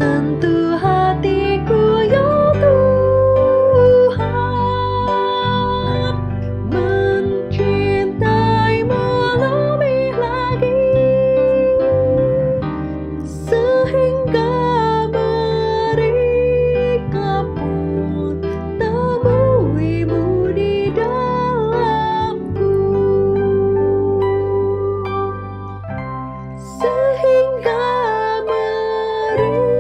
Sentuh hatiku ya Tuhan, mencintaimu lebih lagi, sehingga mereka pun temuimu di dalamku, sehingga mereka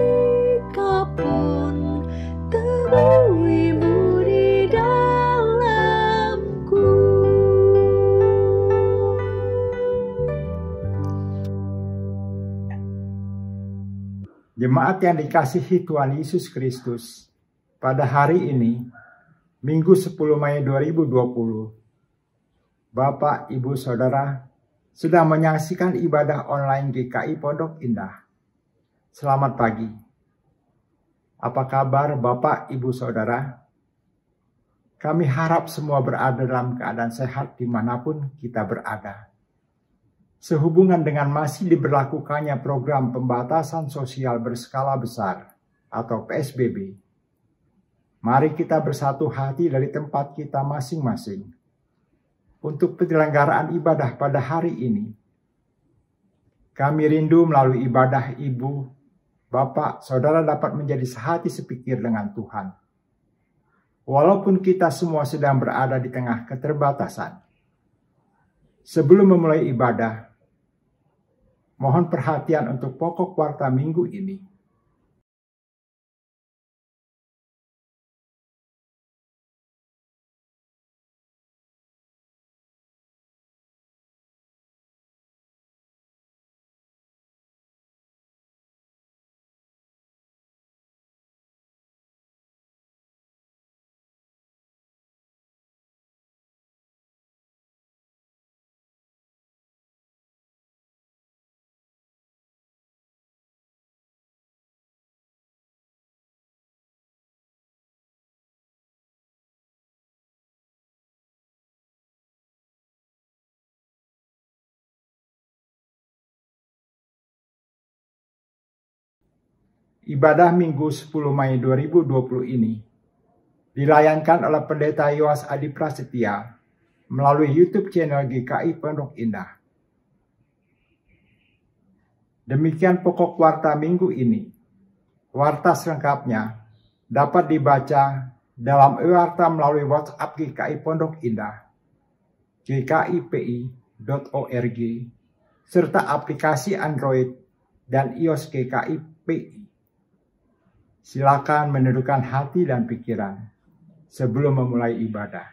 pun temuimu di dalamku. Jemaat yang dikasihi Tuhan Yesus Kristus, pada hari ini, Minggu 10 Mei 2020, Bapak, Ibu, Saudara, sedang menyaksikan ibadah online GKI Pondok Indah. Selamat pagi. Apa kabar Bapak, Ibu, Saudara? Kami harap semua berada dalam keadaan sehat dimanapun kita berada. Sehubungan dengan masih diberlakukannya program pembatasan sosial berskala besar atau PSBB, mari kita bersatu hati dari tempat kita masing-masing untuk penyelenggaraan ibadah pada hari ini. Kami rindu melalui ibadah Ibu, Bapak, Saudara dapat menjadi sehati sepikir dengan Tuhan. Walaupun kita semua sedang berada di tengah keterbatasan. Sebelum memulai ibadah, mohon perhatian untuk pokok warta minggu ini. Ibadah Minggu 10 Mei 2020 ini dilayankan oleh Pendeta Yoas Adi Prasetya melalui YouTube channel GKI Pondok Indah. Demikian pokok warta minggu ini. Warta selengkapnya dapat dibaca dalam e-warta melalui WhatsApp GKI Pondok Indah, gkipi.org, serta aplikasi Android dan iOS GKI PI. Silakan menundukkan hati dan pikiran sebelum memulai ibadah.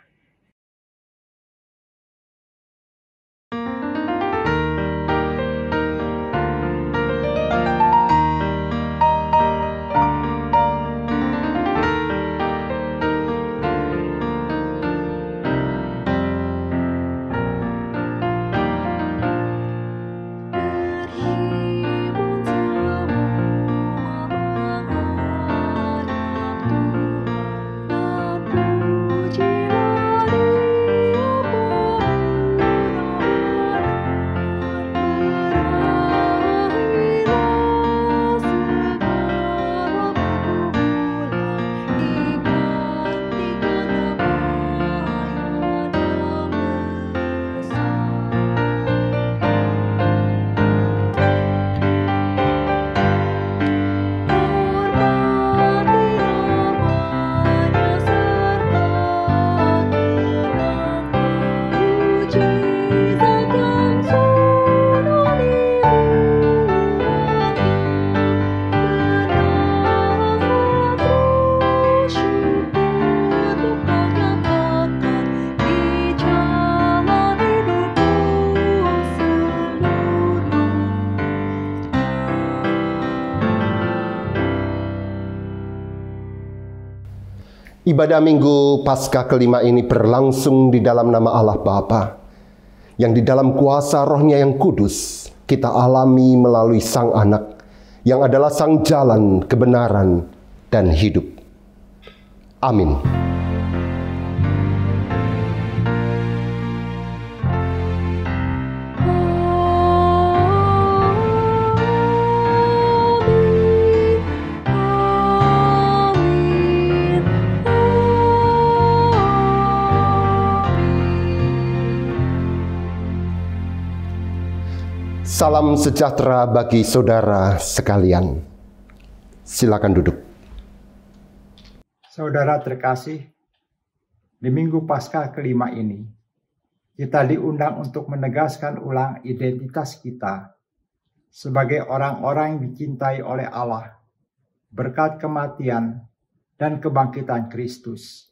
Ibadah Minggu Paskah kelima ini berlangsung di dalam nama Allah Bapa, yang di dalam kuasa Roh-Nya yang kudus kita alami melalui Sang Anak, yang adalah Sang Jalan, Kebenaran, dan Hidup. Amin. Salam sejahtera bagi saudara sekalian. Silakan duduk. Saudara terkasih, di Minggu Paskah kelima ini, kita diundang untuk menegaskan ulang identitas kita sebagai orang-orang yang dicintai oleh Allah berkat kematian dan kebangkitan Kristus.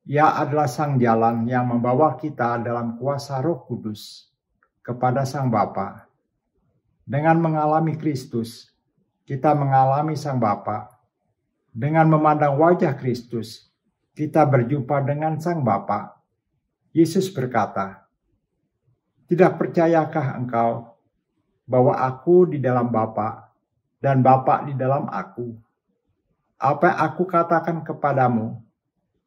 Ia adalah Sang Jalan yang membawa kita dalam kuasa Roh Kudus kepada Sang Bapa. Dengan mengalami Kristus, kita mengalami Sang Bapa. Dengan memandang wajah Kristus, kita berjumpa dengan Sang Bapa. Yesus berkata, "Tidak percayakah engkau bahwa aku di dalam Bapa dan Bapa di dalam aku? Apa yang aku katakan kepadamu,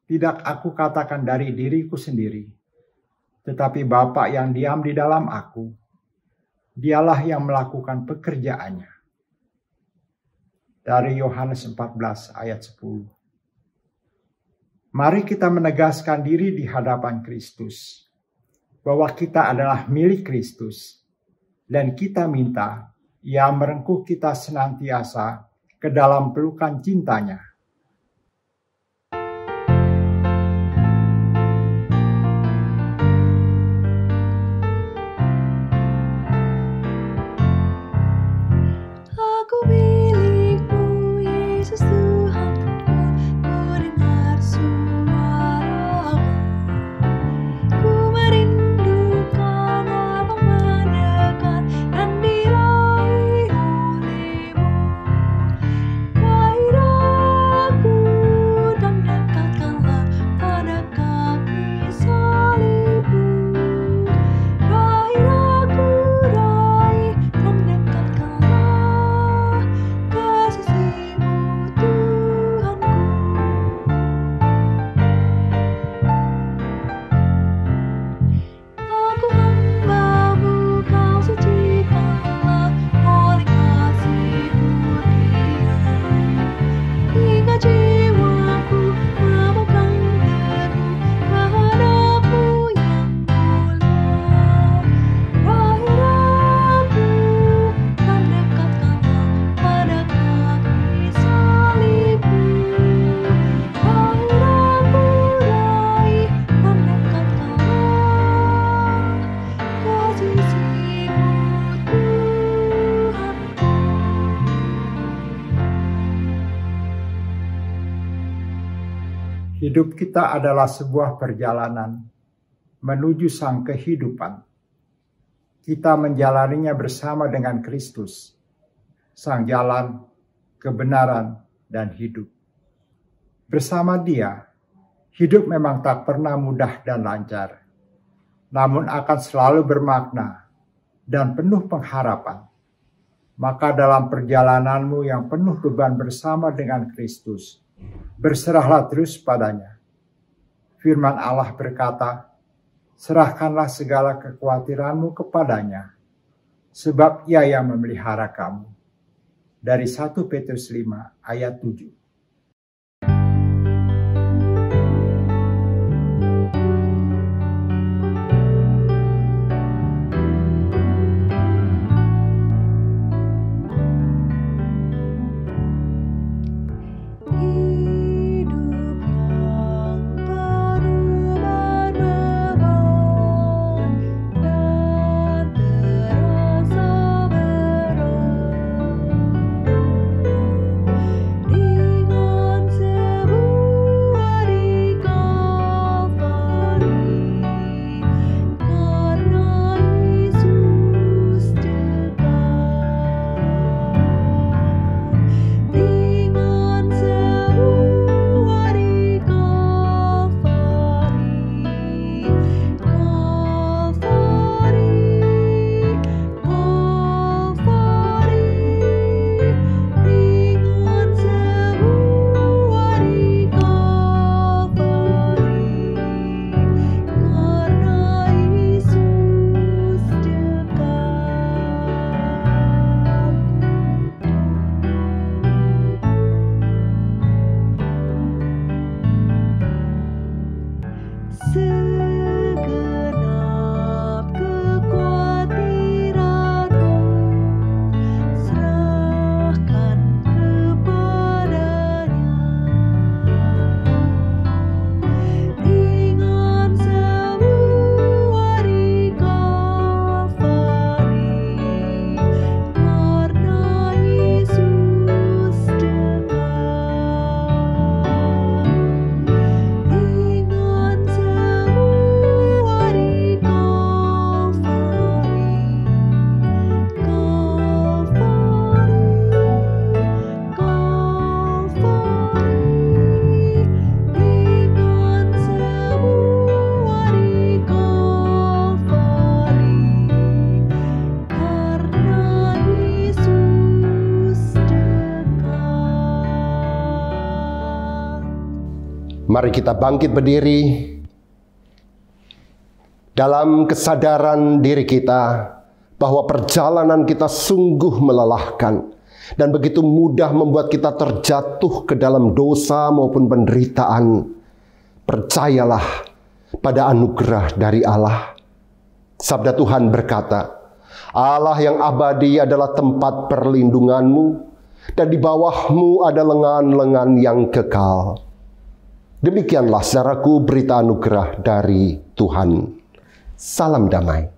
tidak aku katakan dari diriku sendiri, tetapi Bapa yang diam di dalam aku, dialah yang melakukan pekerjaannya." Dari Yohanes 14 ayat 10. Mari kita menegaskan diri di hadapan Kristus, bahwa kita adalah milik Kristus, dan kita minta Ia merengkuh kita senantiasa ke dalam pelukan cintanya. Aku milikmu, Yesus Tuhanku, ku dengar suara-Mu. Ku merindukan Abang mendekat dan diraih oleh-Mu. Raih aku dan dekatkanlah pada kaki salib-Mu. Raih aku, raih dan dekatkanlah kasih-Mu, Tuhanku. Aku hamba-Mu, Kau sucikanlah oleh kasih murni-Mu. Hingga jiwaku memegang teguh kehadap-Mu yang mulia. Raih aku dan dekatkanlah pada kaki salib-Mu. Raih aku, raih dan dekatkanlah kasih-Mu, Tuhanku. Hidup kita adalah sebuah perjalanan menuju Sang kehidupan. Kita menjalaninya bersama dengan Kristus, Sang Jalan, kebenaran, dan hidup. Bersama Dia, hidup memang tak pernah mudah dan lancar, namun akan selalu bermakna dan penuh pengharapan. Maka dalam perjalananmu yang penuh beban bersama dengan Kristus, berserahlah terus padanya. Firman Allah berkata, "Serahkanlah segala kekhawatiranmu kepadanya, sebab Ia yang memelihara kamu." Dari 1 Petrus 5 ayat 7. Hidup yang penuh berbeban dan terasa berat, di Mari kita bangkit berdiri dalam kesadaran diri kita bahwa perjalanan kita sungguh melelahkan dan begitu mudah membuat kita terjatuh ke dalam dosa maupun penderitaan. Percayalah pada anugerah dari Allah. Sabda Tuhan berkata, Allah yang abadi adalah tempat perlindunganmu, dan di bawahmu ada lengan-lengan yang kekal. Demikianlah saudaraku berita anugerah dari Tuhan. Salam damai.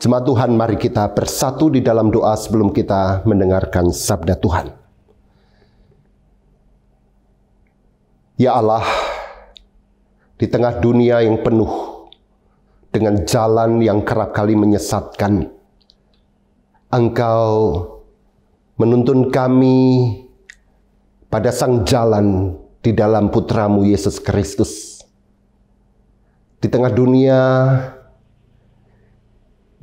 Jemaat Tuhan, mari kita bersatu di dalam doa sebelum kita mendengarkan sabda Tuhan. Ya Allah, di tengah dunia yang penuh dengan jalan yang kerap kali menyesatkan, Engkau menuntun kami pada sang jalan di dalam Putra-Mu Yesus Kristus. Di tengah dunia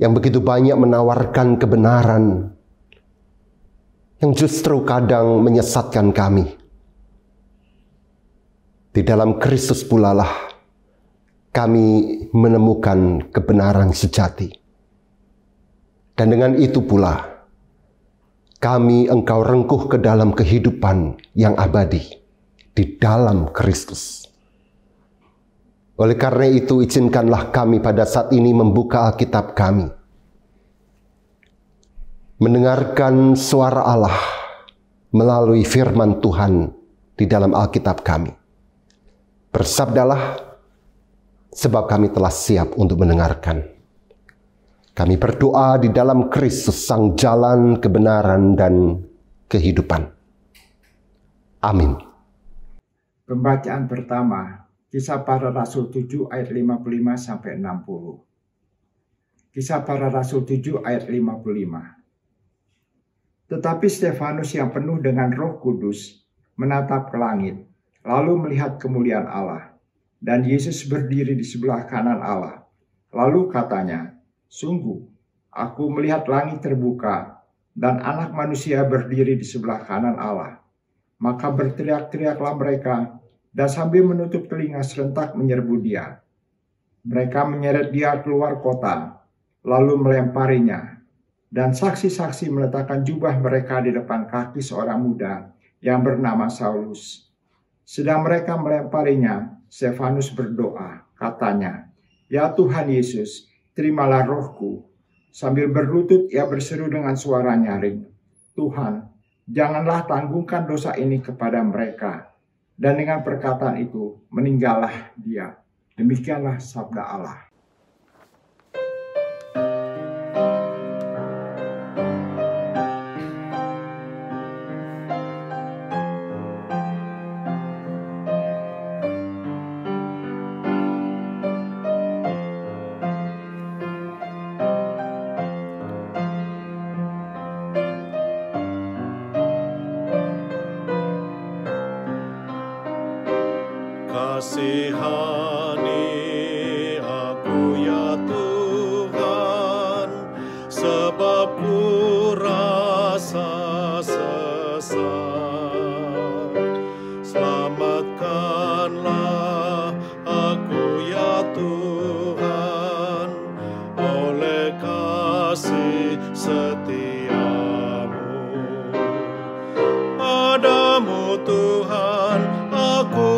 yang begitu banyak menawarkan kebenaran, yang justru kadang menyesatkan kami. Di dalam Kristus pula lah kami menemukan kebenaran sejati. Dan dengan itu pula kami Engkau rengkuh ke dalam kehidupan yang abadi di dalam Kristus. Oleh karena itu, izinkanlah kami pada saat ini membuka Alkitab kami, mendengarkan suara Allah melalui firman Tuhan di dalam Alkitab kami. Bersabdalah, sebab kami telah siap untuk mendengarkan. Kami berdoa di dalam Kristus, sang jalan, kebenaran, dan kehidupan. Amin. Pembacaan pertama, Kisah Para Rasul 7 ayat 55 sampai 60. Kisah Para Rasul 7 ayat 55. Tetapi Stefanus yang penuh dengan Roh Kudus menatap ke langit, lalu melihat kemuliaan Allah, dan Yesus berdiri di sebelah kanan Allah. Lalu katanya, "Sungguh, aku melihat langit terbuka, dan Anak Manusia berdiri di sebelah kanan Allah." Maka berteriak-teriaklah mereka, dan sambil menutup telinga serentak menyerbu Dia. Mereka menyeret Dia keluar kota, lalu melemparinya. Dan saksi-saksi meletakkan jubah mereka di depan kaki seorang muda yang bernama Saulus. Sedang mereka melemparinya, Stefanus berdoa, katanya, "Ya Tuhan Yesus, terimalah rohku." Sambil berlutut ia berseru dengan suara nyaring, "Tuhan, janganlah tanggungkan dosa ini kepada mereka." Dan dengan perkataan itu meninggallah dia. Demikianlah sabda Allah. Kasihani aku ya Tuhan, sebab ku rasa sesat. Selamatkanlah aku ya Tuhan, oleh kasih setiamu. Padamu Tuhan aku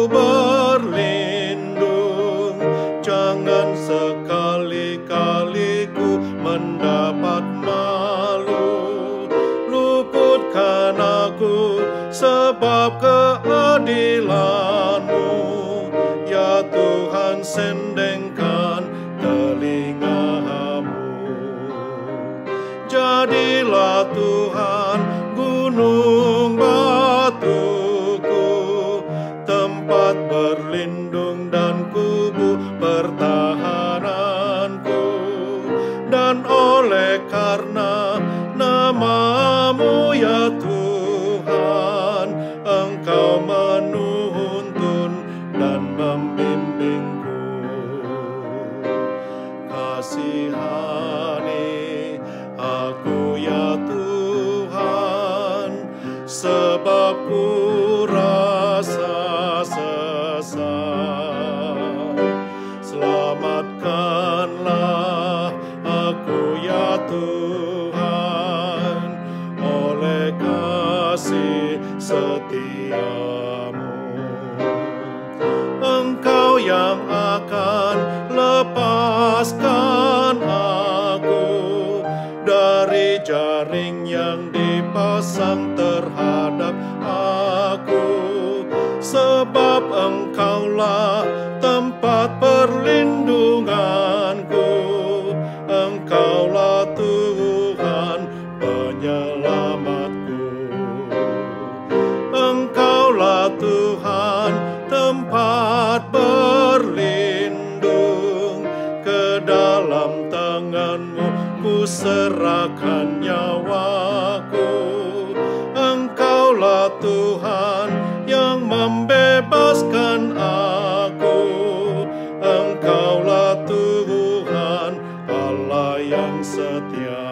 berlindung, jangan sekali-kali ku mendapat malu. Luputkan aku sebab keadilan-Mu, ya Tuhan, sendengkan telinga-Mu. Jadilah Tuhan gunung batuku, tempat berlindung dan kubu pertahananku. Dan oleh karena nama-Mu ya Tuhan, Engkau menuntun dan membimbingku. Kasihani aku ya Tuhan, sebab ku rasa sesat. Selamatkanlah aku ya Tuhan, oleh kasih setiamu. Engkau yang akan lepaskan aku dari jaring yang dipasang terhadap aku, sebab Engkaulah tempat perlindunganku. Engkaulah Tuhan penyelamatku. Engkaulah Tuhan tempat berlindung, ke dalam tangan-Mu ku serahkan nyawaku. Engkaulah Tuhan yang membebaskan aku. Engkaulah Tuhan Allah yang setia.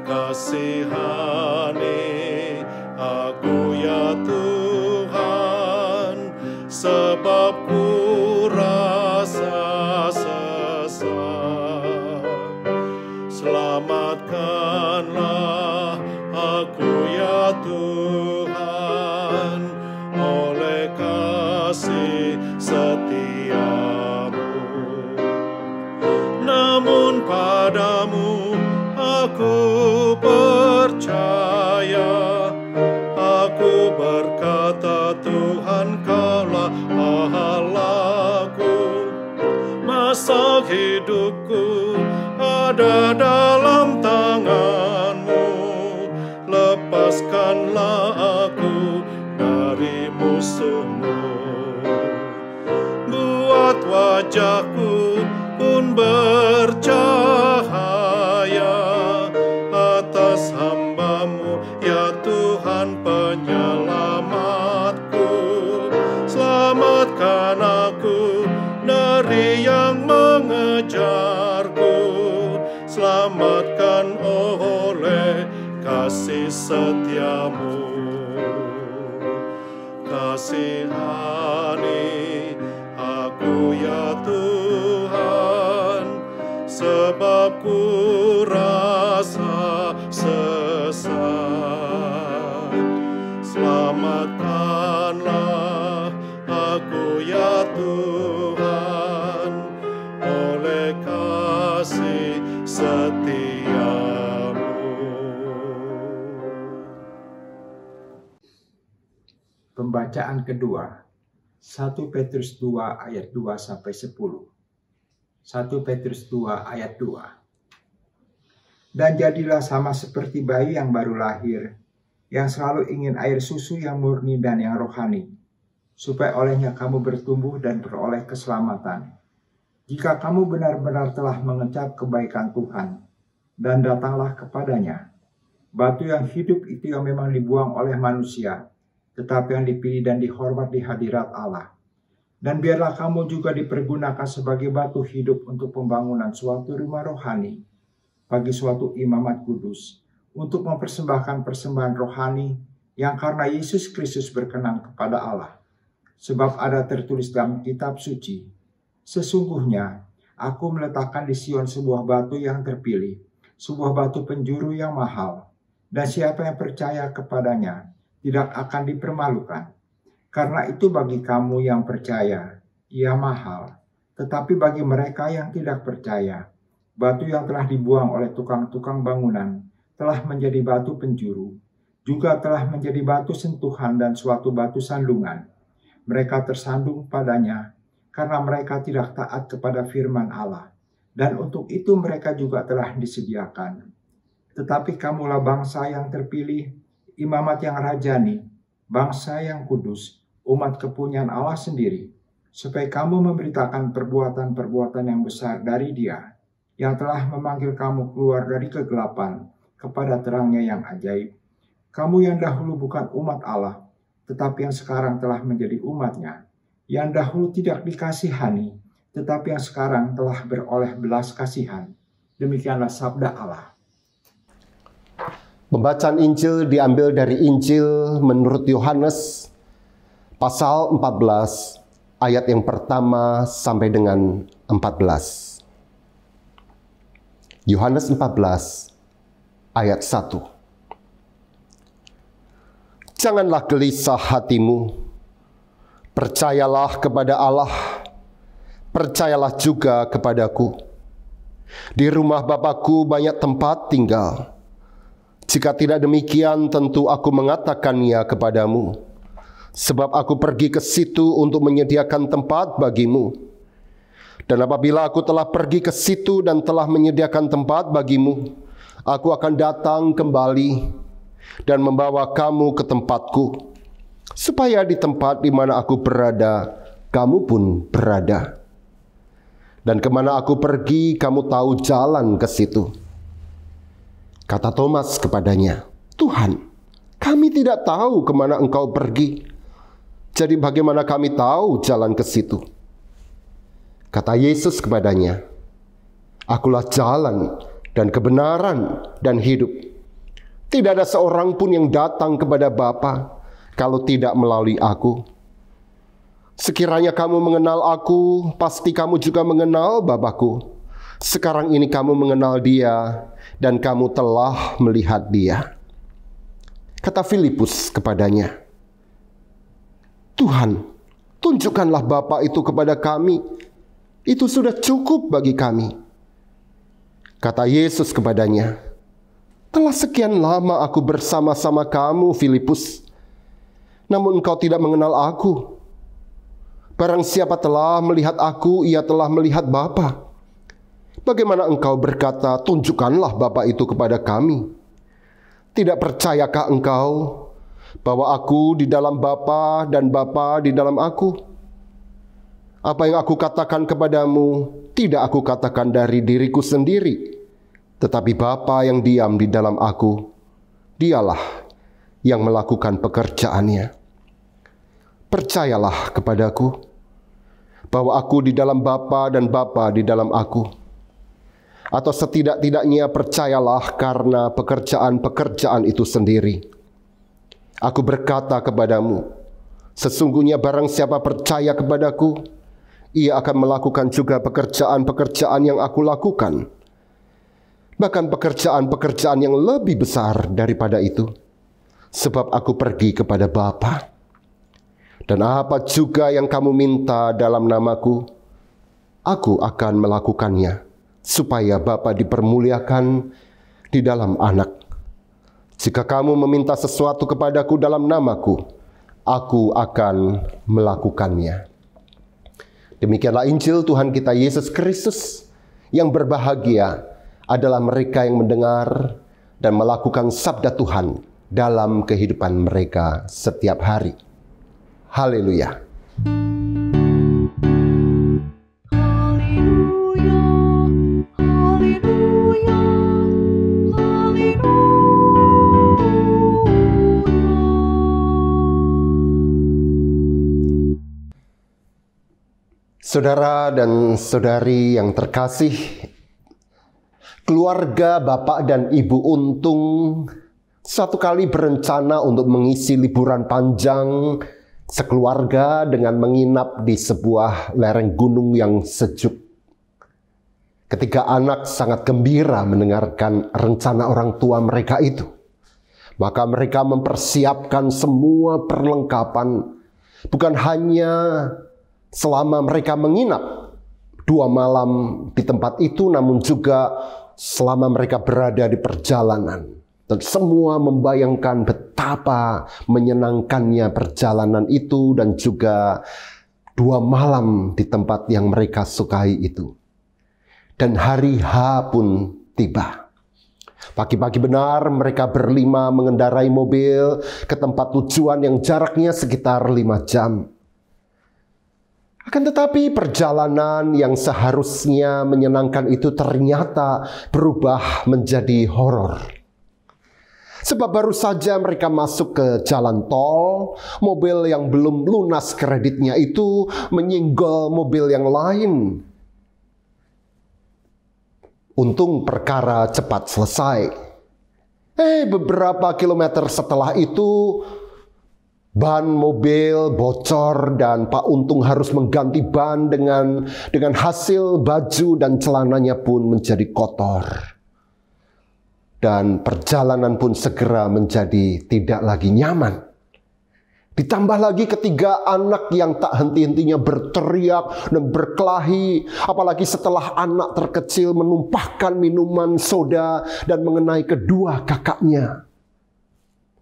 Kasihani aku ya Tuhan, sebab ku rasa sesat. Selamatkanlah aku ya Tuhan, oleh kasih setiamu. Namun padamu aku percaya, aku berkata Tuhan Kaulah Allahku. Masa hidupku ada dalam tangan-Mu, lepaskanlah aku dari musuh-Mu. Buat wajahku pun bercahaya atas hamba-Mu, ya Tuhan penyelamatku. Selamatkan aku dari yang mengejarku, selamatkan oleh kasih setiamu. Kasihani aku ya Tuhan, sebab ku rasa sesat. Selamatkan Pembacaan kedua, 1 Petrus 2 ayat 2-10. 1 Petrus 2 ayat 2. Dan jadilah sama seperti bayi yang baru lahir, yang selalu ingin air susu yang murni dan yang rohani, supaya olehnya kamu bertumbuh dan beroleh keselamatan. Jika kamu benar-benar telah mengecap kebaikan Tuhan, dan datanglah kepadanya, batu yang hidup itu yang memang dibuang oleh manusia, tetapi yang dipilih dan dihormat di hadirat Allah. Dan biarlah kamu juga dipergunakan sebagai batu hidup untuk pembangunan suatu rumah rohani, bagi suatu imamat kudus, untuk mempersembahkan persembahan rohani yang karena Yesus Kristus berkenan kepada Allah. Sebab ada tertulis dalam kitab suci, sesungguhnya aku meletakkan di Sion sebuah batu yang terpilih, sebuah batu penjuru yang mahal, dan siapa yang percaya kepadanya tidak akan dipermalukan. Karena itu bagi kamu yang percaya, ia mahal, tetapi bagi mereka yang tidak percaya, batu yang telah dibuang oleh tukang-tukang bangunan telah menjadi batu penjuru, juga telah menjadi batu sentuhan dan suatu batu sandungan. Mereka tersandung padanya karena mereka tidak taat kepada firman Allah, dan untuk itu mereka juga telah disediakan. Tetapi kamulah bangsa yang terpilih, imamat yang rajani, bangsa yang kudus, umat kepunyaan Allah sendiri, supaya kamu memberitakan perbuatan-perbuatan yang besar dari Dia, yang telah memanggil kamu keluar dari kegelapan kepada terangnya yang ajaib. Kamu yang dahulu bukan umat Allah, tetapi yang sekarang telah menjadi umat-Nya, yang dahulu tidak dikasihani, tetapi yang sekarang telah beroleh belas kasihan. Demikianlah sabda Allah. Pembacaan Injil diambil dari Injil menurut Yohanes pasal 14 ayat yang pertama sampai dengan 14. Yohanes 14 ayat 1. Janganlah gelisah hatimu, percayalah kepada Allah, percayalah juga kepadaku. Di rumah Bapa-Ku banyak tempat tinggal. Jika tidak demikian, tentu aku mengatakannya kepadamu, sebab aku pergi ke situ untuk menyediakan tempat bagimu. Dan apabila aku telah pergi ke situ dan telah menyediakan tempat bagimu, aku akan datang kembali dan membawa kamu ke tempatku, supaya di tempat di mana aku berada, kamu pun berada. Dan kemana aku pergi, kamu tahu jalan ke situ. Kata Thomas kepadanya, Tuhan, kami tidak tahu kemana engkau pergi. Jadi bagaimana kami tahu jalan ke situ? Kata Yesus kepadanya, Akulah jalan dan kebenaran dan hidup. Tidak ada seorang pun yang datang kepada Bapa kalau tidak melalui aku. Sekiranya kamu mengenal aku, pasti kamu juga mengenal Bapa-Ku. Sekarang ini kamu mengenal Dia dan kamu telah melihat Dia. Kata Filipus kepadanya, Tuhan, tunjukkanlah Bapa itu kepada kami. Itu sudah cukup bagi kami. Kata Yesus kepadanya, telah sekian lama aku bersama-sama kamu, Filipus, namun engkau tidak mengenal aku. Barang siapa telah melihat aku, ia telah melihat Bapa. Bagaimana engkau berkata, tunjukkanlah Bapa itu kepada kami? Tidak percayakah engkau bahwa aku di dalam Bapa dan Bapa di dalam aku? Apa yang aku katakan kepadamu, tidak aku katakan dari diriku sendiri, tetapi Bapa yang diam di dalam aku, Dialah yang melakukan pekerjaannya. Percayalah kepadaku, bahwa aku di dalam Bapa dan Bapa di dalam aku. Atau setidak-tidaknya percayalah karena pekerjaan-pekerjaan itu sendiri. Aku berkata kepadamu, sesungguhnya barang siapa percaya kepadaku, ia akan melakukan juga pekerjaan-pekerjaan yang aku lakukan. Bahkan pekerjaan-pekerjaan yang lebih besar daripada itu. Sebab aku pergi kepada Bapa. Dan apa juga yang kamu minta dalam namaku, aku akan melakukannya, supaya Bapa dipermuliakan di dalam Anak. Jika kamu meminta sesuatu kepadaku dalam namaku, aku akan melakukannya. Demikianlah Injil Tuhan kita Yesus Kristus. Yang berbahagia adalah mereka yang mendengar dan melakukan sabda Tuhan dalam kehidupan mereka setiap hari. Haleluya. Haleluya, haleluya, haleluya. Saudara dan saudari yang terkasih, keluarga Bapak dan Ibu Untung satu kali berencana untuk mengisi liburan panjang sekeluarga dengan menginap di sebuah lereng gunung yang sejuk. Ketika anak sangat gembira mendengarkan rencana orang tua mereka itu, maka mereka mempersiapkan semua perlengkapan, bukan hanya selama mereka menginap 2 malam di tempat itu, namun juga selama mereka berada di perjalanan. Dan semua membayangkan betapa menyenangkannya perjalanan itu dan juga 2 malam di tempat yang mereka sukai itu. Dan hari H pun tiba. Pagi-pagi benar mereka berlima mengendarai mobil ke tempat tujuan yang jaraknya sekitar 5 jam. Akan tetapi perjalanan yang seharusnya menyenangkan itu ternyata berubah menjadi horor. Sebab baru saja mereka masuk ke jalan tol, mobil yang belum lunas kreditnya itu menyenggol mobil yang lain. Untung perkara cepat selesai. Beberapa kilometer setelah itu, ban mobil bocor dan Pak Untung harus mengganti ban dengan hasil baju dan celananya pun menjadi kotor. Dan perjalanan pun segera menjadi tidak lagi nyaman. Ditambah lagi ketiga anak yang tak henti-hentinya berteriak dan berkelahi. Apalagi setelah anak terkecil menumpahkan minuman soda dan mengenai kedua kakaknya.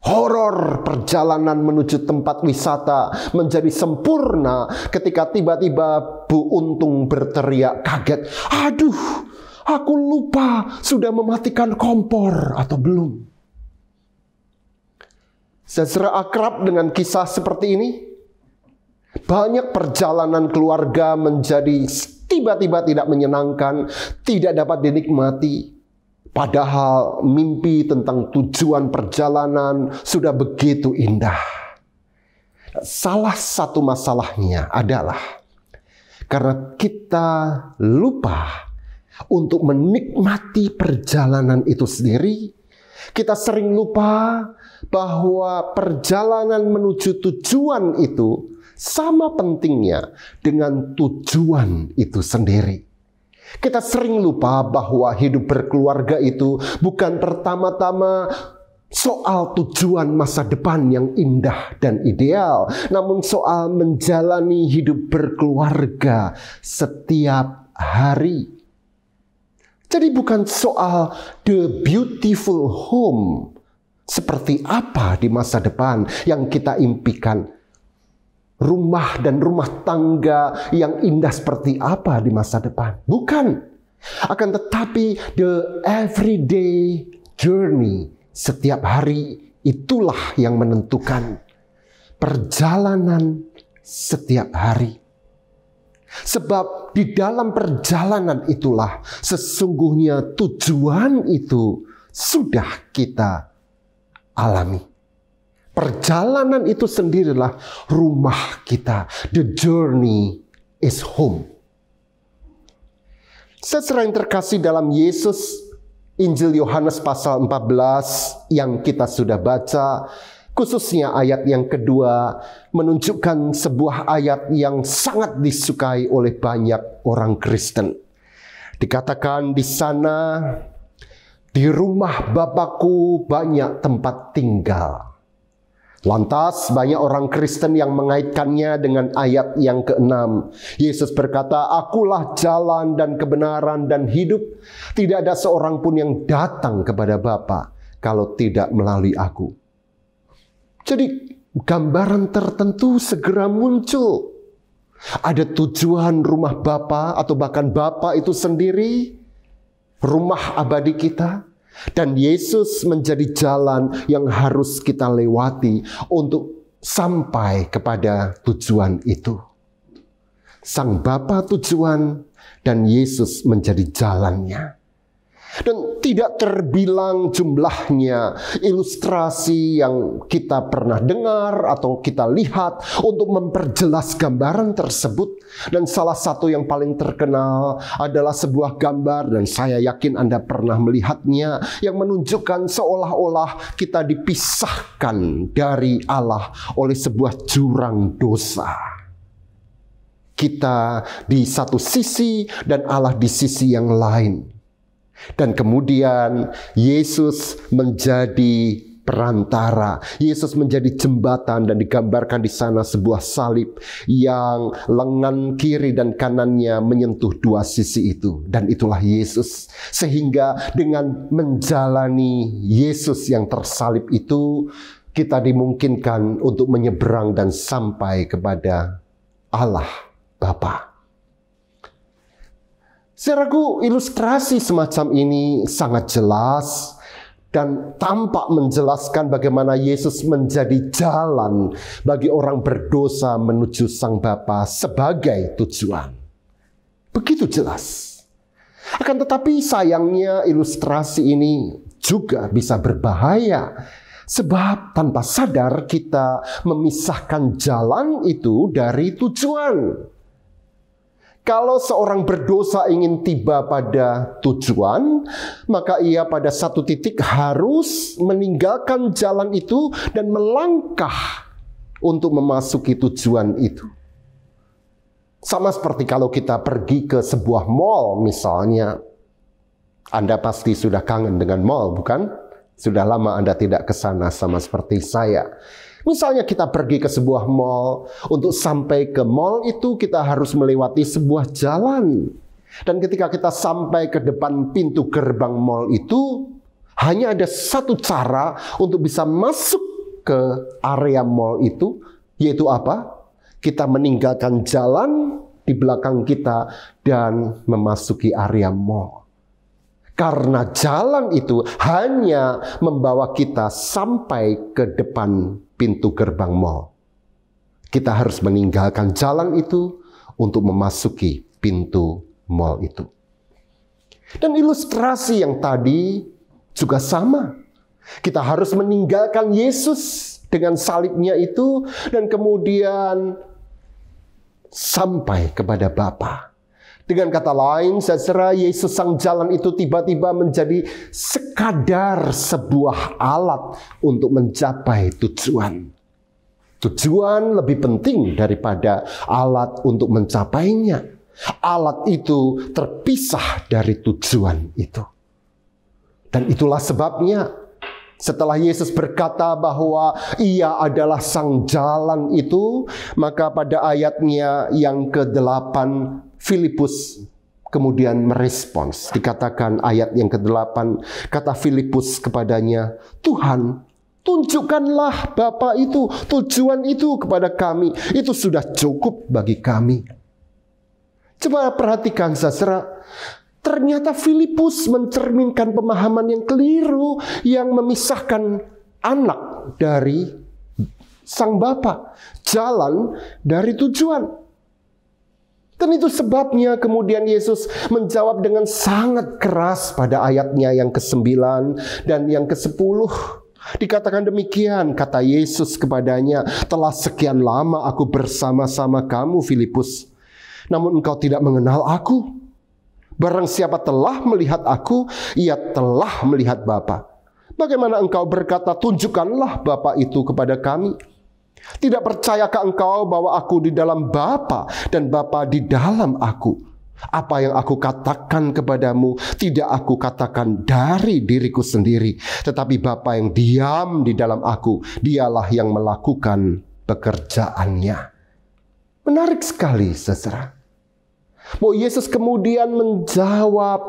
Horor perjalanan menuju tempat wisata menjadi sempurna ketika tiba-tiba Bu Untung berteriak kaget. Aduh, aku lupa sudah mematikan kompor atau belum. Secara akrab dengan kisah seperti ini, banyak perjalanan keluarga menjadi tiba-tiba tidak menyenangkan, tidak dapat dinikmati. Padahal mimpi tentang tujuan perjalanan sudah begitu indah. Salah satu masalahnya adalah karena kita lupa untuk menikmati perjalanan itu sendiri. Kita sering lupa bahwa perjalanan menuju tujuan itu sama pentingnya dengan tujuan itu sendiri. Kita sering lupa bahwa hidup berkeluarga itu bukan pertama-tama soal tujuan masa depan yang indah dan ideal, namun soal menjalani hidup berkeluarga setiap hari. Jadi bukan soal the beautiful home, seperti apa di masa depan yang kita impikan. Rumah dan rumah tangga yang indah seperti apa di masa depan. Bukan. Akan tetapi the everyday journey, setiap hari itulah yang menentukan perjalanan setiap hari. Sebab di dalam perjalanan itulah sesungguhnya tujuan itu sudah kita alami. Perjalanan itu sendirilah rumah kita. The journey is home. Saudara yang terkasih dalam Yesus, Injil Yohanes pasal 14 yang kita sudah baca, khususnya ayat yang kedua, menunjukkan sebuah ayat yang sangat disukai oleh banyak orang Kristen. Dikatakan di sana, di rumah Bapakku banyak tempat tinggal. Lantas banyak orang Kristen yang mengaitkannya dengan ayat yang ke-6. Yesus berkata, akulah jalan dan kebenaran dan hidup. Tidak ada seorang pun yang datang kepada Bapa kalau tidak melalui aku. Jadi gambaran tertentu segera muncul. Ada tujuan rumah Bapa atau bahkan Bapa itu sendiri, rumah abadi kita. Dan Yesus menjadi jalan yang harus kita lewati untuk sampai kepada tujuan itu. Sang Bapa tujuan dan Yesus menjadi jalannya. Dan tidak terbilang jumlahnya ilustrasi yang kita pernah dengar atau kita lihat untuk memperjelas gambaran tersebut. Dan salah satu yang paling terkenal adalah sebuah gambar, dan saya yakin Anda pernah melihatnya, yang menunjukkan seolah-olah kita dipisahkan dari Allah oleh sebuah jurang dosa. Kita di satu sisi dan Allah di sisi yang lain. Dan kemudian Yesus menjadi perantara. Yesus menjadi jembatan, dan digambarkan di sana sebuah salib yang lengan kiri dan kanannya menyentuh dua sisi itu. Dan itulah Yesus. Sehingga dengan menjalani Yesus yang tersalib itu, kita dimungkinkan untuk menyeberang dan sampai kepada Allah Bapa. Saudaraku, ilustrasi semacam ini sangat jelas dan tampak menjelaskan bagaimana Yesus menjadi jalan bagi orang berdosa menuju Sang Bapa sebagai tujuan. Begitu jelas. Akan tetapi sayangnya ilustrasi ini juga bisa berbahaya. Sebab tanpa sadar kita memisahkan jalan itu dari tujuan. Kalau seorang berdosa ingin tiba pada tujuan, maka ia pada satu titik harus meninggalkan jalan itu dan melangkah untuk memasuki tujuan itu. Sama seperti kalau kita pergi ke sebuah mall misalnya. Anda pasti sudah kangen dengan mall, bukan? Sudah lama Anda tidak ke sana, sama seperti saya. Misalnya kita pergi ke sebuah mall, untuk sampai ke mall itu kita harus melewati sebuah jalan. Dan ketika kita sampai ke depan pintu gerbang mall itu, hanya ada satu cara untuk bisa masuk ke area mall itu, yaitu apa? Kita meninggalkan jalan di belakang kita dan memasuki area mall. Karena jalan itu hanya membawa kita sampai ke depan pintu gerbang mall. Kita harus meninggalkan jalan itu untuk memasuki pintu mall itu. Dan ilustrasi yang tadi juga sama. Kita harus meninggalkan Yesus dengan salibnya itu dan kemudian sampai kepada Bapa. Dengan kata lain, saudara, Yesus sang jalan itu tiba-tiba menjadi sekadar sebuah alat untuk mencapai tujuan. Tujuan lebih penting daripada alat untuk mencapainya. Alat itu terpisah dari tujuan itu. Dan itulah sebabnya setelah Yesus berkata bahwa ia adalah sang jalan itu, maka pada ayatnya yang ke-8 Filipus kemudian merespons. Dikatakan ayat yang ke-8, kata Filipus kepadanya, "Tuhan, tunjukkanlah Bapa itu, tujuan itu kepada kami. Itu sudah cukup bagi kami." Coba perhatikan saudara, ternyata Filipus mencerminkan pemahaman yang keliru yang memisahkan anak dari Sang Bapa, jalan dari tujuan. Dan itu sebabnya kemudian Yesus menjawab dengan sangat keras pada ayatnya yang ke-9 dan yang ke-10. Dikatakan demikian, kata Yesus kepadanya, "Telah sekian lama aku bersama-sama kamu, Filipus, namun engkau tidak mengenal aku. Barang siapa telah melihat aku, ia telah melihat Bapa. Bagaimana engkau berkata, tunjukkanlah Bapa itu kepada kami? Tidak percayakah engkau bahwa aku di dalam Bapa dan Bapa di dalam aku? Apa yang aku katakan kepadamu tidak aku katakan dari diriku sendiri, tetapi Bapa yang diam di dalam aku, dialah yang melakukan pekerjaannya." Menarik sekali, saudara. Bahwa Yesus kemudian menjawab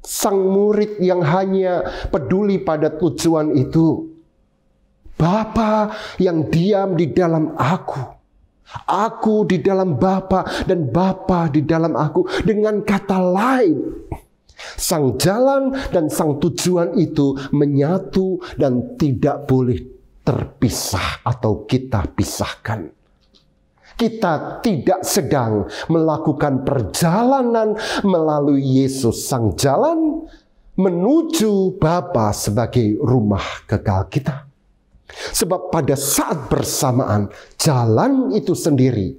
sang murid yang hanya peduli pada tujuan itu. Bapa yang diam di dalam aku. Aku di dalam Bapa dan Bapa di dalam aku. Dengan kata lain, sang jalan dan sang tujuan itu menyatu dan tidak boleh terpisah atau kita pisahkan. Kita tidak sedang melakukan perjalanan melalui Yesus sang jalan menuju Bapa sebagai rumah kekal kita. Sebab pada saat bersamaan jalan itu sendiri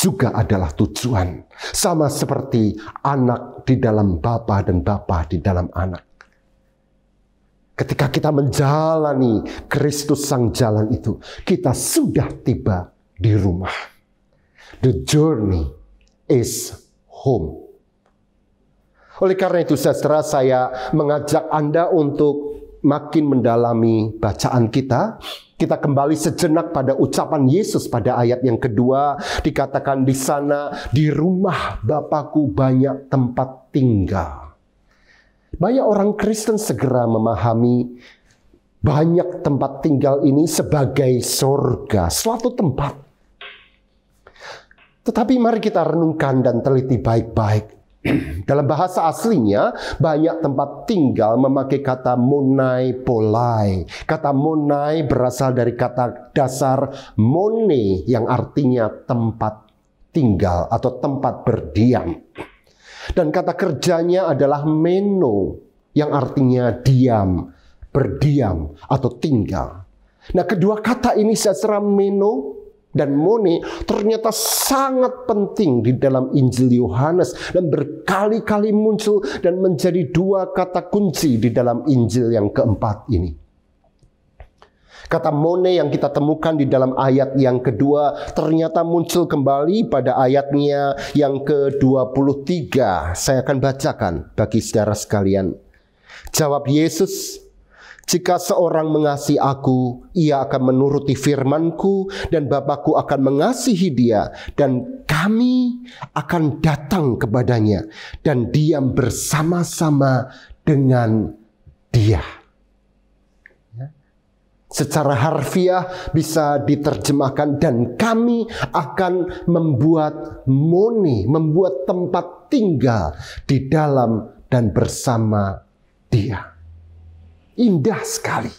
juga adalah tujuan. Sama seperti anak di dalam Bapa dan Bapa di dalam anak. Ketika kita menjalani Kristus sang jalan itu, kita sudah tiba di rumah. The journey is home. Oleh karena itu, saudara, saya mengajak Anda untuk makin mendalami bacaan kita. Kita kembali sejenak pada ucapan Yesus pada ayat yang kedua. Dikatakan di sana, di rumah Bapakku banyak tempat tinggal. Banyak orang Kristen segera memahami banyak tempat tinggal ini sebagai surga, suatu tempat. Tetapi mari kita renungkan dan teliti baik-baik. Dalam bahasa aslinya, banyak tempat tinggal memakai kata monai polai. Kata monai berasal dari kata dasar mone yang artinya tempat tinggal atau tempat berdiam. Dan kata kerjanya adalah meno yang artinya diam, berdiam atau tinggal. Nah, kedua kata ini secara meno dan mone ternyata sangat penting di dalam Injil Yohanes dan berkali-kali muncul dan menjadi dua kata kunci di dalam Injil yang keempat ini. Kata mone yang kita temukan di dalam ayat yang kedua ternyata muncul kembali pada ayatnya yang ke-23. Saya akan bacakan bagi saudara sekalian. Jawab Yesus, "Jika seorang mengasihi aku, ia akan menuruti firman-Ku dan Bapa-Ku akan mengasihi dia dan kami akan datang kepadanya dan diam bersama-sama dengan dia." Secara harfiah bisa diterjemahkan dan kami akan membuat mone, membuat tempat tinggal di dalam dan bersama dia. Indah sekali.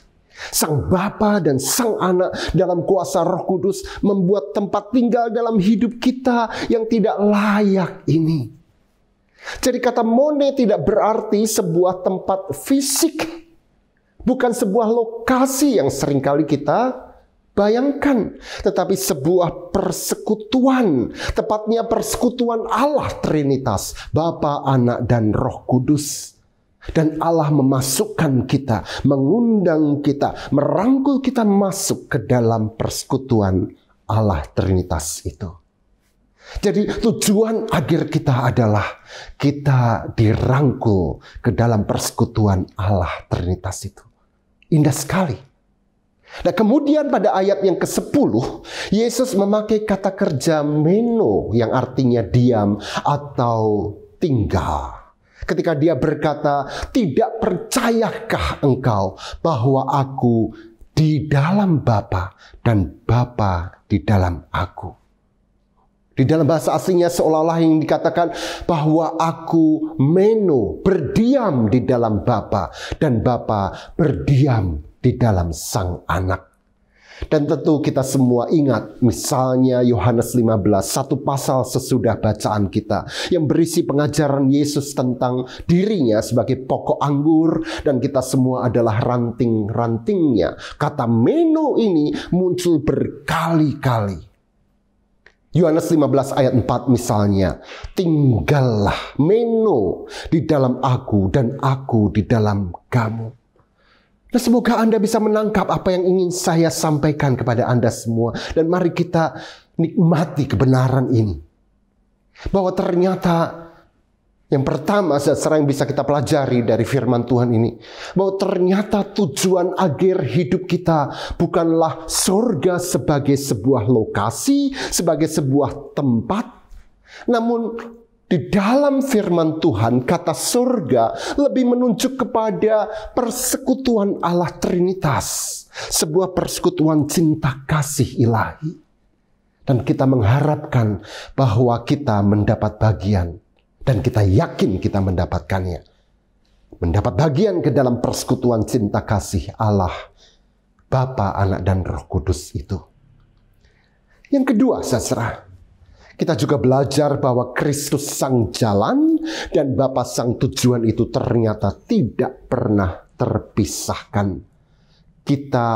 Sang Bapa dan Sang Anak dalam kuasa Roh Kudus membuat tempat tinggal dalam hidup kita yang tidak layak ini. Jadi kata mone tidak berarti sebuah tempat fisik. Bukan sebuah lokasi yang seringkali kita bayangkan. Tetapi sebuah persekutuan. Tepatnya persekutuan Allah Trinitas. Bapa, Anak, dan Roh Kudus. Dan Allah memasukkan kita, mengundang kita, merangkul kita masuk ke dalam persekutuan Allah Trinitas itu. Jadi tujuan akhir kita adalah kita dirangkul ke dalam persekutuan Allah Trinitas itu. Indah sekali. Nah, kemudian pada ayat yang ke-10, Yesus memakai kata kerja meno yang artinya diam atau tinggal. Ketika dia berkata, "Tidak percayakah engkau bahwa aku di dalam Bapa dan Bapa di dalam aku?" Di dalam bahasa aslinya seolah-olah yang dikatakan bahwa aku meno, berdiam di dalam Bapa dan Bapa berdiam di dalam Sang Anak. Dan tentu kita semua ingat misalnya Yohanes 15, satu pasal sesudah bacaan kita, yang berisi pengajaran Yesus tentang dirinya sebagai pokok anggur dan kita semua adalah ranting-rantingnya. Kata meno ini muncul berkali-kali. Yohanes 15 ayat 4 misalnya, "Tinggallah meno di dalam aku dan aku di dalam kamu." Nah, semoga Anda bisa menangkap apa yang ingin saya sampaikan kepada Anda semua. Dan mari kita nikmati kebenaran ini. Bahwa ternyata yang pertama yang bisa kita pelajari dari firman Tuhan ini. Bahwa ternyata tujuan akhir hidup kita bukanlah surga sebagai sebuah lokasi, sebagai sebuah tempat. Namun Di dalam firman Tuhan, kata surga lebih menunjuk kepada persekutuan Allah Trinitas. Sebuah persekutuan cinta kasih ilahi. Dan kita mengharapkan bahwa kita mendapat bagian. Dan kita yakin kita mendapatkannya. Mendapat bagian ke dalam persekutuan cinta kasih Allah, Bapa, Anak, dan Roh Kudus itu. Yang kedua, saudara, kita juga belajar bahwa Kristus sang jalan dan Bapa sang tujuan itu ternyata tidak pernah terpisahkan. Kita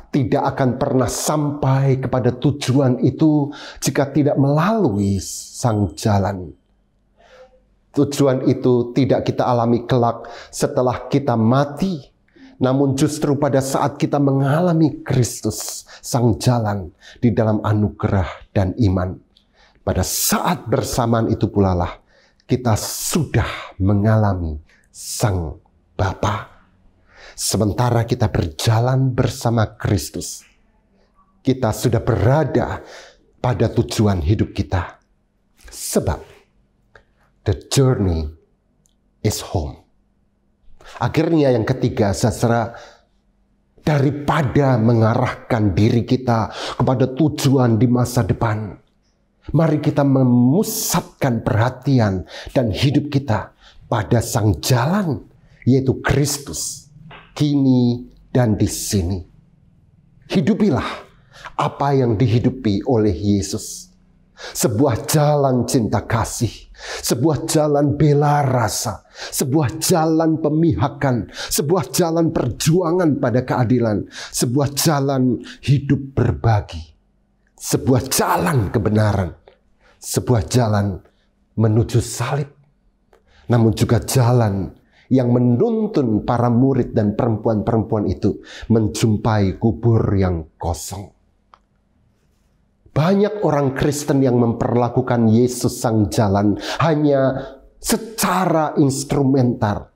tidak akan pernah sampai kepada tujuan itu jika tidak melalui sang jalan. Tujuan itu tidak kita alami kelak setelah kita mati, namun justru pada saat kita mengalami Kristus sang jalan di dalam anugerah dan iman. Pada saat bersamaan itu pula lah kita sudah mengalami sang Bapa. Sementara kita berjalan bersama Kristus, kita sudah berada pada tujuan hidup kita. Sebab the journey is home. Akhirnya yang ketiga, saudara, daripada mengarahkan diri kita kepada tujuan di masa depan, mari kita memusatkan perhatian dan hidup kita pada sang jalan, yaitu Kristus, kini dan di sini. Hidupilah apa yang dihidupi oleh Yesus. Sebuah jalan cinta kasih, sebuah jalan bela rasa, sebuah jalan pemihakan, sebuah jalan perjuangan pada keadilan, sebuah jalan hidup berbagi, sebuah jalan kebenaran, sebuah jalan menuju salib, namun juga jalan yang menuntun para murid dan perempuan-perempuan itu menjumpai kubur yang kosong. Banyak orang Kristen yang memperlakukan Yesus sang jalan hanya secara instrumental,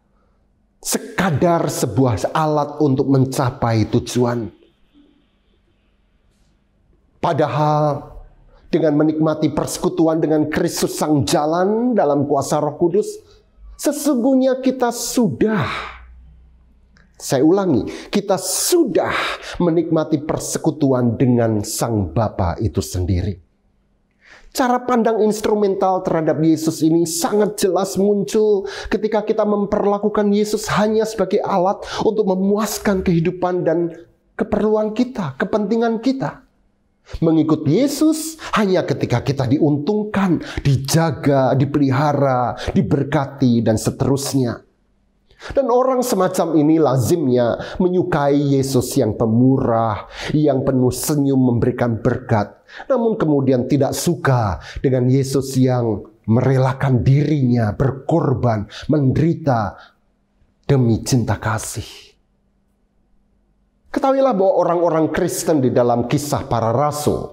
sekadar sebuah alat untuk mencapai tujuan. Padahal dengan menikmati persekutuan dengan Kristus sang jalan dalam kuasa Roh Kudus, sesungguhnya kita sudah, saya ulangi, kita sudah menikmati persekutuan dengan sang Bapa itu sendiri. Cara pandang instrumental terhadap Yesus ini sangat jelas muncul ketika kita memperlakukan Yesus hanya sebagai alat untuk memuaskan kehidupan dan keperluan kita, kepentingan kita. Mengikut Yesus hanya ketika kita diuntungkan, dijaga, dipelihara, diberkati, dan seterusnya. Dan orang semacam ini lazimnya menyukai Yesus yang pemurah, yang penuh senyum memberikan berkat. Namun kemudian tidak suka dengan Yesus yang merelakan dirinya, berkorban, menderita demi cinta kasih. Ketahuilah bahwa orang-orang Kristen di dalam kisah para rasul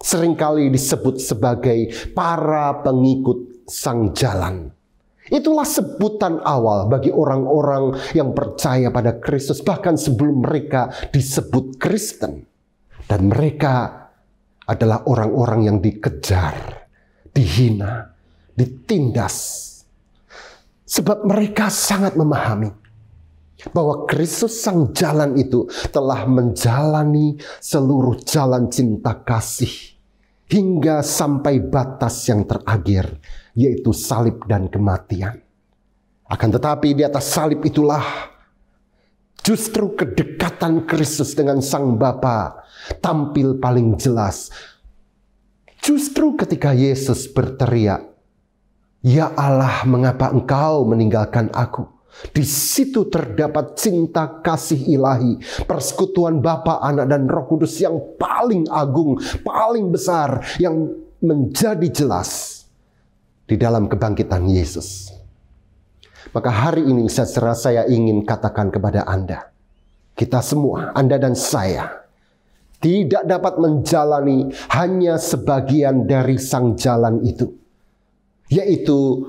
seringkali disebut sebagai para pengikut sang jalan. Itulah sebutan awal bagi orang-orang yang percaya pada Kristus bahkan sebelum mereka disebut Kristen. Dan mereka adalah orang-orang yang dikejar, dihina, ditindas. Sebab mereka sangat memahami bahwa Kristus sang jalan itu telah menjalani seluruh jalan cinta kasih hingga sampai batas yang terakhir, yaitu salib dan kematian. Akan tetapi di atas salib itulah justru kedekatan Kristus dengan sang Bapa tampil paling jelas. Justru ketika Yesus berteriak, "Ya Allah, mengapa Engkau meninggalkan aku?" Di situ terdapat cinta kasih ilahi, persekutuan Bapa, Anak, dan Roh Kudus yang paling agung, paling besar, yang menjadi jelas di dalam kebangkitan Yesus. Maka hari ini saya ingin katakan kepada Anda, kita semua, Anda dan saya, tidak dapat menjalani hanya sebagian dari sang jalan itu, yaitu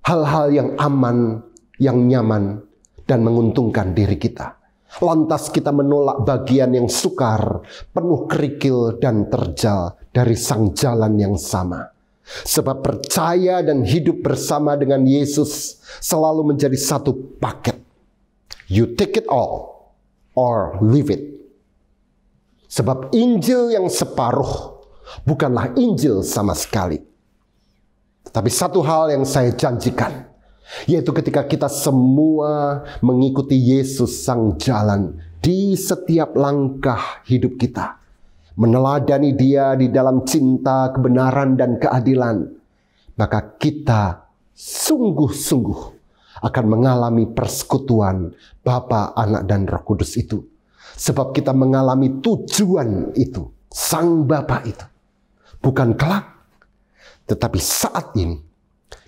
hal-hal yang aman, yang nyaman, dan menguntungkan diri kita. Lantas kita menolak bagian yang sukar, penuh kerikil dan terjal dari sang jalan yang sama. Sebab percaya dan hidup bersama dengan Yesus selalu menjadi satu paket. You take it all or leave it. Sebab Injil yang separuh bukanlah Injil sama sekali. Tapi satu hal yang saya janjikan, yaitu ketika kita semua mengikuti Yesus Sang Jalan di setiap langkah hidup kita, meneladani Dia di dalam cinta, kebenaran, dan keadilan, maka kita sungguh-sungguh akan mengalami persekutuan Bapa, Anak, dan Roh Kudus itu. Sebab kita mengalami tujuan itu, Sang Bapa itu. Bukan kelak, tetapi saat ini,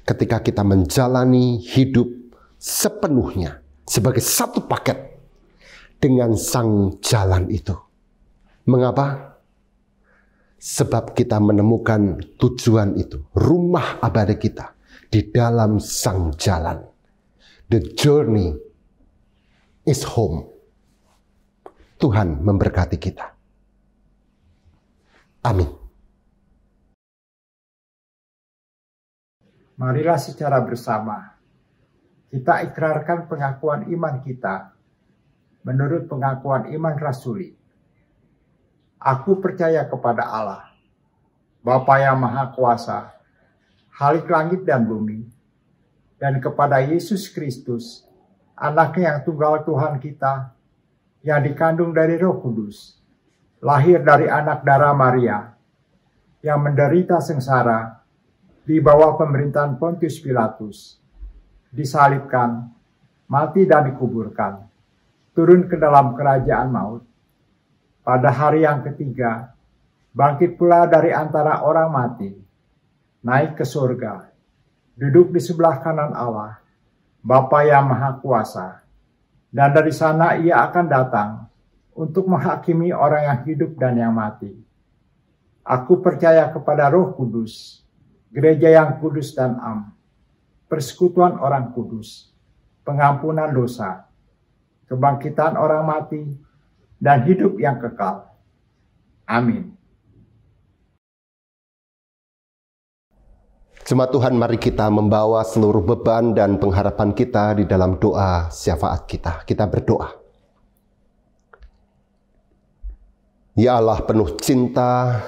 ketika kita menjalani hidup sepenuhnya sebagai satu paket dengan Sang Jalan itu. Mengapa? Sebab kita menemukan tujuan itu, rumah abadi kita di dalam Sang Jalan. The journey is home. Tuhan memberkati kita. Amin. Marilah secara bersama kita ikrarkan pengakuan iman kita menurut pengakuan iman rasuli. Aku percaya kepada Allah, Bapa yang Maha Kuasa, Khalik langit dan bumi, dan kepada Yesus Kristus, Anaknya yang tunggal Tuhan kita, yang dikandung dari Roh Kudus, lahir dari anak darah Maria, yang menderita sengsara di bawah pemerintahan Pontius Pilatus, disalibkan, mati dan dikuburkan, turun ke dalam kerajaan maut. Pada hari yang ketiga, bangkit pula dari antara orang mati, naik ke surga, duduk di sebelah kanan Allah, Bapa yang Maha Kuasa, dan dari sana Ia akan datang untuk menghakimi orang yang hidup dan yang mati. Aku percaya kepada Roh Kudus, gereja yang kudus dan am, persekutuan orang kudus, pengampunan dosa, kebangkitan orang mati, dan hidup yang kekal. Amin. Jemaat Tuhan, mari kita membawa seluruh beban dan pengharapan kita di dalam doa syafaat kita. Kita berdoa. Ya Allah penuh cinta,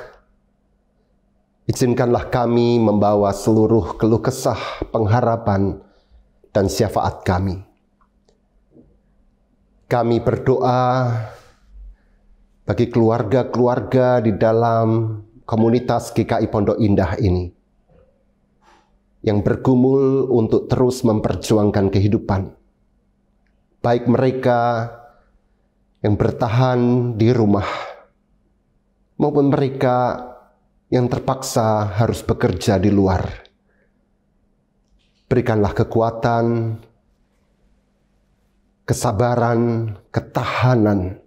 izinkanlah kami membawa seluruh keluh kesah, pengharapan, dan syafaat kami. Kami berdoa bagi keluarga-keluarga di dalam komunitas GKI Pondok Indah ini, yang bergumul untuk terus memperjuangkan kehidupan. Baik mereka yang bertahan di rumah, maupun mereka yang terpaksa harus bekerja di luar. Berikanlah kekuatan, kesabaran, ketahanan,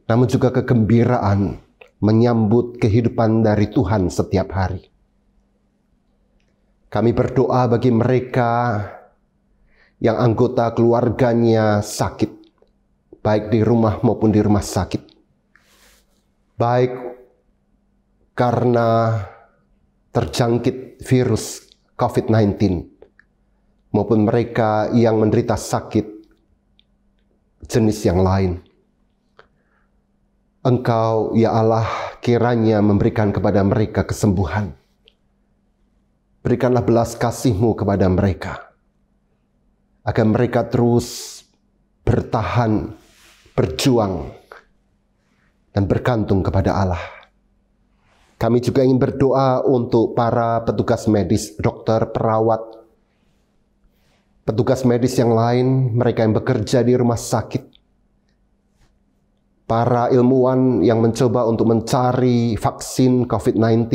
namun juga kegembiraan menyambut kehidupan dari Tuhan setiap hari. Kami berdoa bagi mereka yang anggota keluarganya sakit, baik di rumah maupun di rumah sakit. Baik karena terjangkit virus COVID-19, maupun mereka yang menderita sakit jenis yang lain. Engkau, ya Allah, kiranya memberikan kepada mereka kesembuhan. Berikanlah belas kasih-Mu kepada mereka, agar mereka terus bertahan, berjuang, dan bergantung kepada Allah. Kami juga ingin berdoa untuk para petugas medis, dokter, perawat, petugas medis yang lain, mereka yang bekerja di rumah sakit, para ilmuwan yang mencoba untuk mencari vaksin COVID-19,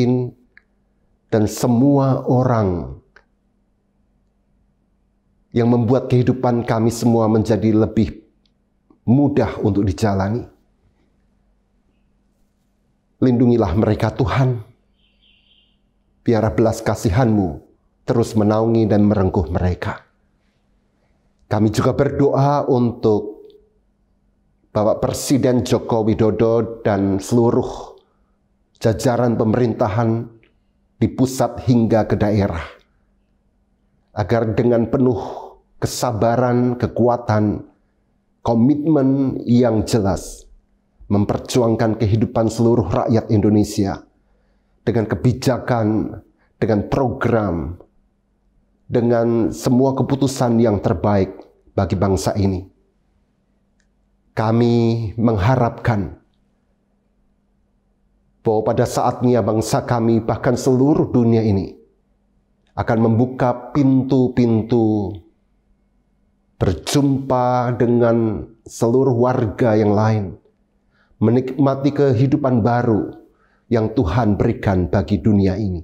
dan semua orang yang membuat kehidupan kami semua menjadi lebih mudah untuk dijalani. Lindungilah mereka Tuhan. Biar belas kasihan-Mu terus menaungi dan merengkuh mereka. Kami juga berdoa untuk Bapak Presiden Joko Widodo dan seluruh jajaran pemerintahan di pusat hingga ke daerah, agar dengan penuh kesabaran, kekuatan, komitmen yang jelas memperjuangkan kehidupan seluruh rakyat Indonesia dengan kebijakan, dengan program, dengan semua keputusan yang terbaik bagi bangsa ini. Kami mengharapkan bahwa pada saatnya bangsa kami, bahkan seluruh dunia ini, akan membuka pintu-pintu berjumpa dengan seluruh warga yang lain, menikmati kehidupan baru yang Tuhan berikan bagi dunia ini.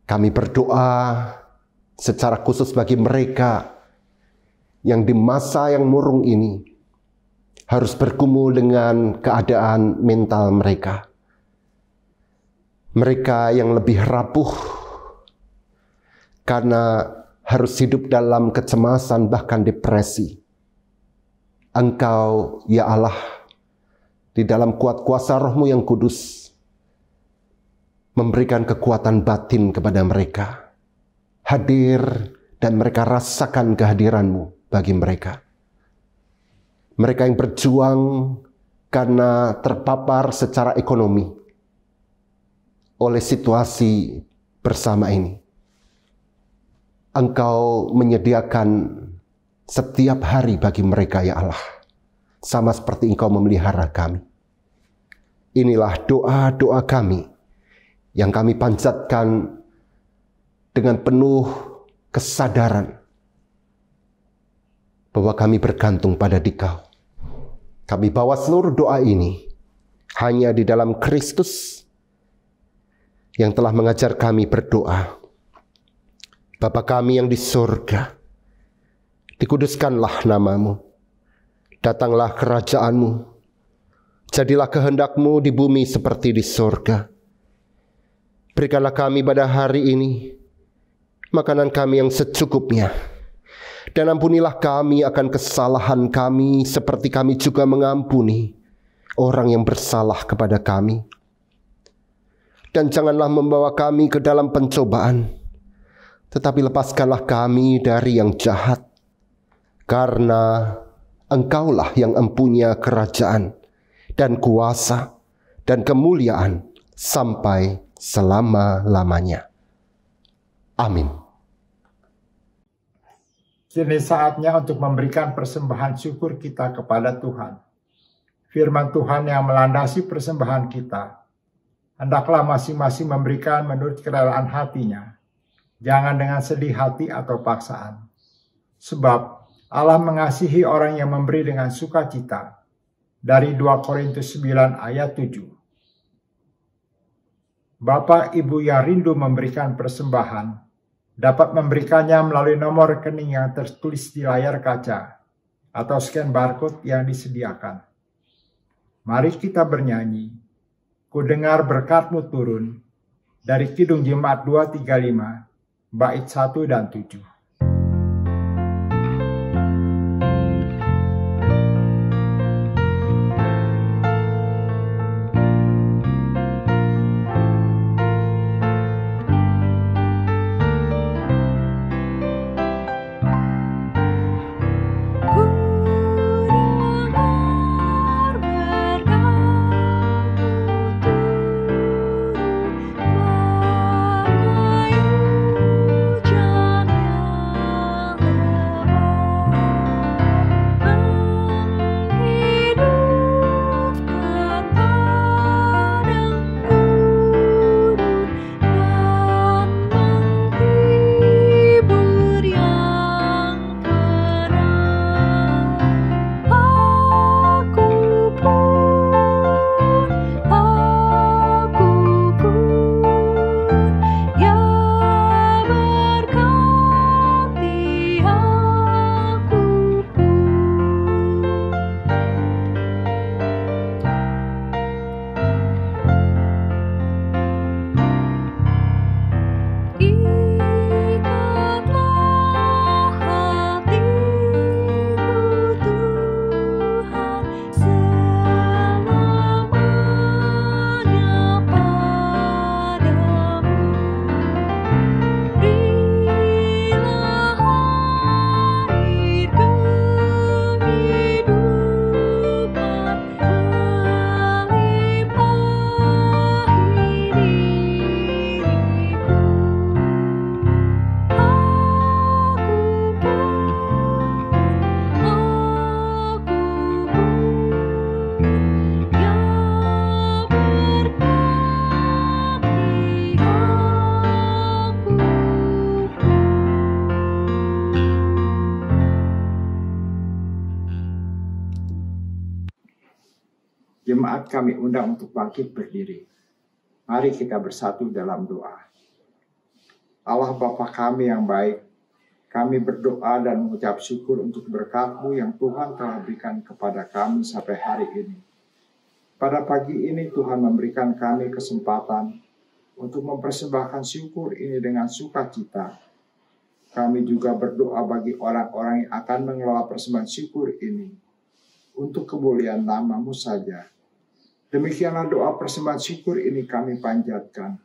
Kami berdoa secara khusus bagi mereka yang di masa yang murung ini harus bergumul dengan keadaan mental mereka. Mereka yang lebih rapuh karena harus hidup dalam kecemasan bahkan depresi. Engkau, ya Allah, di dalam kuat kuasa Roh-Mu yang kudus, memberikan kekuatan batin kepada mereka. Hadir dan mereka rasakan kehadiran-Mu bagi mereka. Mereka yang berjuang karena terpapar secara ekonomi oleh situasi bersama ini. Engkau menyediakan setiap hari bagi mereka, ya Allah. Sama seperti Engkau memelihara kami. Inilah doa-doa kami yang kami panjatkan dengan penuh kesadaran bahwa kami bergantung pada Dikau. Kami bawa seluruh doa ini hanya di dalam Kristus yang telah mengajar kami berdoa. Bapa kami yang di surga, dikuduskanlah nama-Mu, datanglah kerajaan-Mu, jadilah kehendak-Mu di bumi seperti di surga. Berikanlah kami pada hari ini makanan kami yang secukupnya. Dan ampunilah kami akan kesalahan kami seperti kami juga mengampuni orang yang bersalah kepada kami. Dan janganlah membawa kami ke dalam pencobaan, tetapi lepaskanlah kami dari yang jahat. Karena Engkaulah yang empunya kerajaan dan kuasa dan kemuliaan sampai selama-lamanya. Amin. Kini saatnya untuk memberikan persembahan syukur kita kepada Tuhan. Firman Tuhan yang melandasi persembahan kita. Hendaklah masing-masing memberikan menurut kerelaan hatinya. Jangan dengan sedih hati atau paksaan. Sebab Allah mengasihi orang yang memberi dengan sukacita. Dari 2 Korintus 9 ayat 7. Bapak Ibu yang rindu memberikan persembahan, dapat memberikannya melalui nomor rekening yang tertulis di layar kaca atau scan barcode yang disediakan. Mari kita bernyanyi, Ku dengar berkat-Mu turun, dari Kidung Jemaat 235, bait 1 dan 7. Bagai hujan Jemaat kami undang untuk bangkit berdiri. Mari kita bersatu dalam doa. Allah Bapa kami yang baik, kami berdoa dan mengucap syukur untuk berkat-Mu yang Tuhan telah berikan kepada kami sampai hari ini. Pada pagi ini Tuhan memberikan kami kesempatan untuk mempersembahkan syukur ini dengan sukacita. Kami juga berdoa bagi orang-orang yang akan mengelola persembahan syukur ini untuk kemuliaan nama-Mu saja. Demikianlah doa persembahan syukur ini kami panjatkan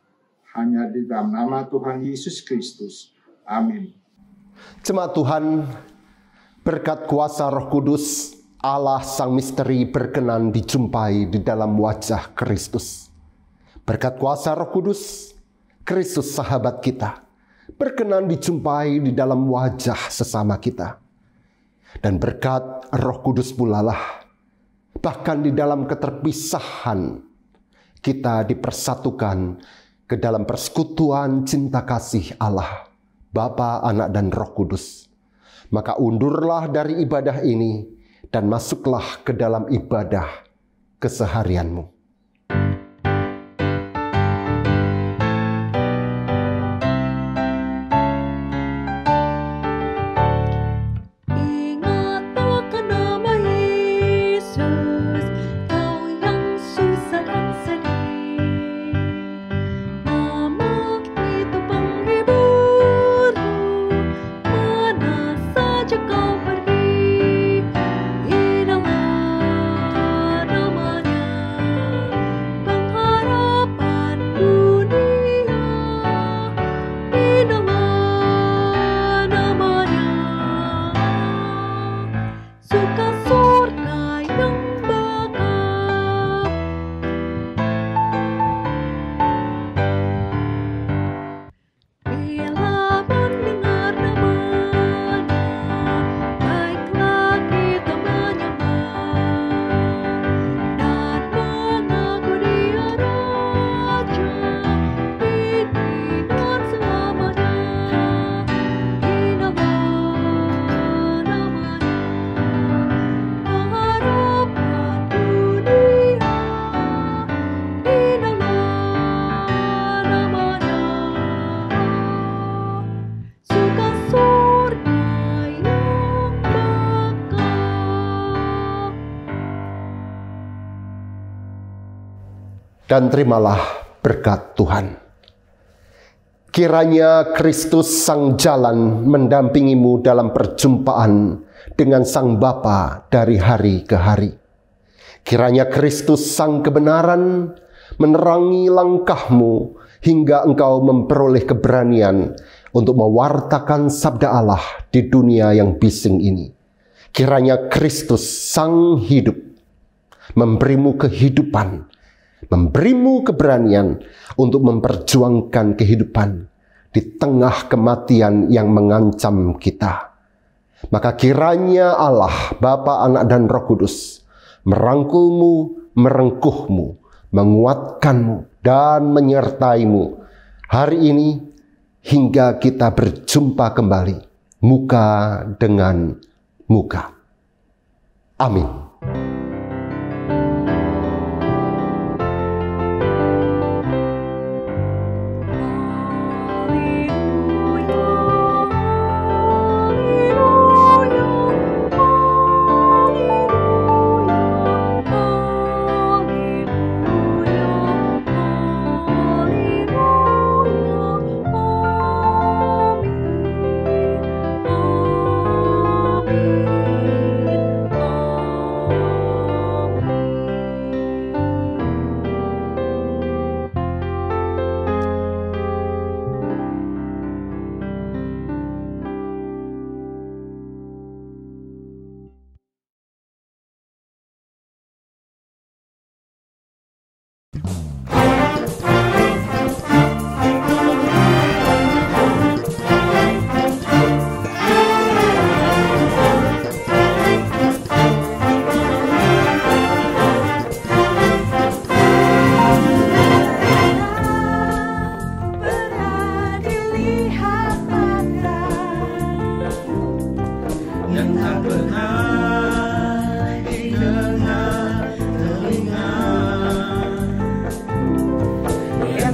hanya di dalam nama Tuhan Yesus Kristus. Amin. Jemaat Tuhan, berkat kuasa Roh Kudus, Allah Sang Misteri berkenan dijumpai di dalam wajah Kristus. Berkat kuasa Roh Kudus, Kristus sahabat kita berkenan dijumpai di dalam wajah sesama kita. Dan berkat Roh Kudus pula lah, bahkan di dalam keterpisahan, kita dipersatukan ke dalam persekutuan cinta kasih Allah, Bapa, Anak, dan Roh Kudus. Maka undurlah dari ibadah ini dan masuklah ke dalam ibadah keseharianmu. Dan terimalah berkat Tuhan. Kiranya Kristus Sang Jalan mendampingimu dalam perjumpaan dengan Sang Bapa dari hari ke hari. Kiranya Kristus Sang Kebenaran menerangi langkahmu hingga engkau memperoleh keberanian untuk mewartakan sabda Allah di dunia yang bising ini. Kiranya Kristus Sang Hidup memberimu kehidupan, memberimu keberanian untuk memperjuangkan kehidupan di tengah kematian yang mengancam kita. Maka kiranya Allah, Bapa, Anak, dan Roh Kudus merangkulmu, merengkuhmu, menguatkanmu, dan menyertaimu hari ini hingga kita berjumpa kembali muka dengan muka. Amin.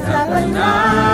tak pernah